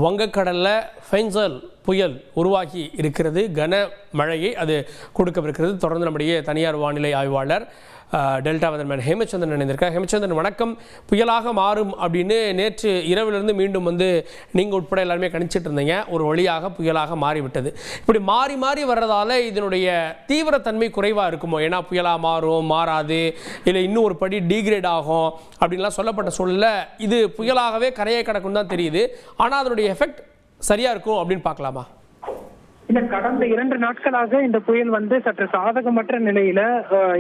வங்கக்கடலில் ஃபென்சல் புயல் உருவாகி இருக்கிறது. கனமழையை அது கொடுக்கவிருக்கிறது. தொடர்ந்து நம்முடைய தனியார் வானிலை ஆய்வாளர் டெல்டா வெதர்மேன் ஹேமச்சந்திரன் இணைந்திருக்கார். ஹேமச்சந்திரன் வணக்கம். புயலாக மாறும் அப்படின்னு நேற்று இரவிலிருந்து மீண்டும் நீங்கள் உட்பட எல்லாருமே கணிச்சிட்டு இருந்தீங்க. ஒரு வழியாக புயலாக மாறிவிட்டது. இப்படி மாறி மாறி வர்றதால இதனுடைய தீவிரத்தன்மை குறைவாக இருக்குமோ? ஏன்னா புயலாக மாறும், மாறாது, இல்லை இன்னும் ஒரு படி டீக்ரேட் ஆகும் அப்படின்லாம் சொல்லப்பட்ட சூழலில் இது புயலாகவே கரையை கடக்கும் தான் தெரியுது. ஆனால் அதனுடைய எஃபெக்ட் சரியா இருக்கும் அப்படின்னு பார்க்கலாமா? இல்ல, கடந்த 2 நாட்களாக இந்த புயல் சற்று சாதகமற்ற நிலையில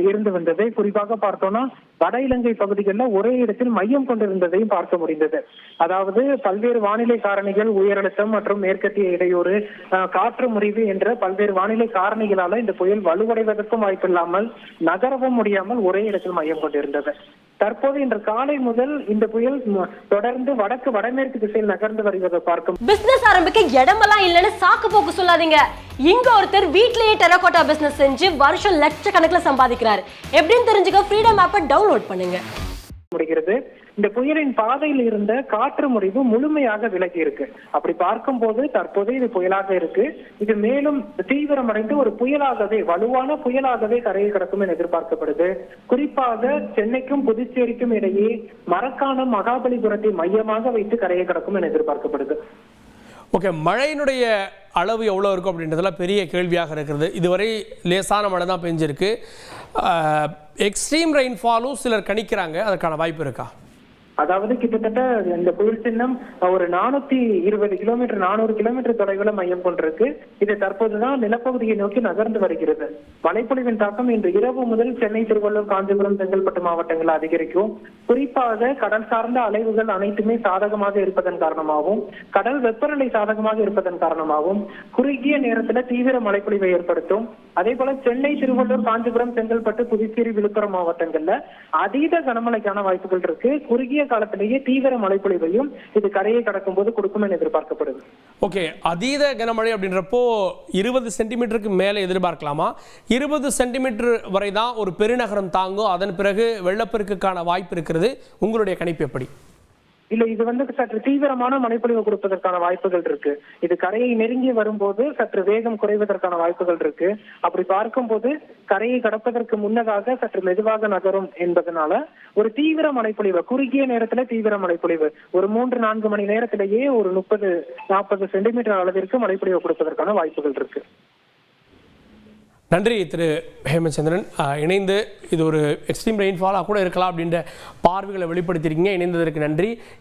இருந்து வந்தது. குறிப்பாக பார்த்தோம்னா வட இலங்கை பகுதிகளில் ஒரே இடத்தில் மையம் கொண்டிருந்ததையும் பார்க்க முடிந்தது. அதாவது பல்வேறு வானிலை காரணிகள், உயரழுத்தம் மற்றும் மேற்கத்திய இடையூறு, காற்று முறிவு என்ற பல்வேறு வானிலை காரணிகளால இந்த புயல் வலுவடைவதற்கும் வாய்ப்பில்லாமல் நகரவும் முடியாமல் ஒரே இடத்தில் மையம் கொண்டிருந்தது. தற்போது இன்று காலை முதல் இந்த புயல் தொடர்ந்து வடமேற்கு திசையில் நகர்ந்து வருவதை பார்க்கும். பிசினஸ் ஆரம்பிக்க இடமெல்லாம் இல்லைன்னு சாக்கு போக்கு சொல்லாதீங்க. இங்க ஒருத்தர் வீட்லயே டெரகோட்டா பிசினஸ் செஞ்சு வருஷம் லட்சக்கணக்கில் சம்பாதிக்கிறார். எப்படின்னு தெரிஞ்சுக்க ஃப்ரீடம் ஆப்பை டவுன்லோட் பண்ணுங்க. முடிகிறது. இந்த புயலின் பாதையில் இருந்த காற்று முறிவு முழுமையாக விலகி இருக்கு. அப்படி பார்க்கும் போது தற்போது இது புயலாக இருக்கு. இது மேலும் தீவிரமடைந்து ஒரு புயலாகவே, வலுவான புயலாகவே கரையை கடக்கும் என எதிர்பார்க்கப்படுது. குறிப்பாக சென்னைக்கும் புதுச்சேரிக்கும் இடையே மரக்காணம், மகாபலிபுரத்தை மையமாக வைத்து கரையை கடக்கும் என எதிர்பார்க்கப்படுது. ஓகே, மழையினுடைய அளவு எவ்வளோ இருக்கும் அப்படின்றதெல்லாம் பெரிய கேள்வியாக இருக்கிறது. இதுவரை லேசான மழை தான் பெஞ்சிருக்கு. எக்ஸ்ட்ரீம் ரெயின்ஃபாலும் சிலர் கணிக்கிறாங்க. அதற்கான வாய்ப்பு இருக்கா? அதாவது கிட்டத்தட்ட இந்த புயல் சின்னம் ஒரு 420 கிலோமீட்டர் 400 கிலோமீட்டர் தொலைவில் மையம் கொண்டிருக்கு. இது தற்போதுதான் நிலப்பகுதியை நோக்கி நகர்ந்து வருகிறது. மழைப்பொழிவின் தாக்கம் இன்று இரவு முதல் சென்னை, திருவள்ளூர், காஞ்சிபுரம், செங்கல்பட்டு மாவட்டங்கள் அதிகரிக்கும். குறிப்பாக கடல் சார்ந்த அலைவுகள் அனைத்துமே சாதகமாக இருப்பதன் காரணமாகவும், கடல் வெப்பநிலை சாதகமாக இருப்பதன் காரணமாகவும் குறுகிய நேரத்தில் தீவிர மழைப்பொழிவை ஏற்படுத்தும். அதே போல சென்னை, திருவள்ளூர், காஞ்சிபுரம், செங்கல்பட்டு, புதுச்சேரி, விழுப்புரம் மாவட்டங்கள்ல அதீத கனமழைக்கான வாய்ப்புகள் இருக்கு. குறுகிய காலத்திலேயே தீவிர மழைப்பொழிவையும் இது கரையை கடக்கும் போது கொடுக்கும் என எதிர்பார்க்கப்படுது. ஓகே, அதீத கனமழை அப்படின்றப்போ 20 சென்டிமீட்டருக்கு மேலே எதிர்பார்க்கலாமா? 20 சென்டிமீட்டர் வரை தான் ஒரு பெருநகரம் தாங்கும். அதன் பிறகு வெள்ளப்பெருக்குக்கான வாய்ப்பு இருக்கிறது. உங்களுடைய கணிப்பு எப்படி? இல்ல, இது சற்று தீவிரமான மழைப்பொழிவு கொடுப்பதற்கான வாய்ப்புகள் இருக்கு. இது கரையை நெருங்கி வரும்போது சற்று வேகம் குறைவதற்கான வாய்ப்புகள் இருக்கு. அப்படி பார்க்கும்போது கரையை கடப்பதற்கு முன்னதாக சற்று மெதுவாக நகரும் என்பதனால ஒரு தீவிர மழைப்பொழிவு, குறுகிய நேரத்துல தீவிர மழைப்பொழிவு, ஒரு 3-4 மணி நேரத்திலேயே ஒரு 30-40 சென்டிமீட்டர் அளவிற்கு மழைப்பொழிவு கொடுப்பதற்கான வாய்ப்புகள் இருக்கு. நன்றி திரு ஹேமச்சந்திரன். இணைந்து இது ஒரு எக்ஸ்ட்ரீம் ரெயின்ஃபாலாக கூட இருக்கலாம் அப்படின்ற பார்வைகளை வெளிப்படுத்தியிருக்கீங்க. இணைந்ததற்கு நன்றி.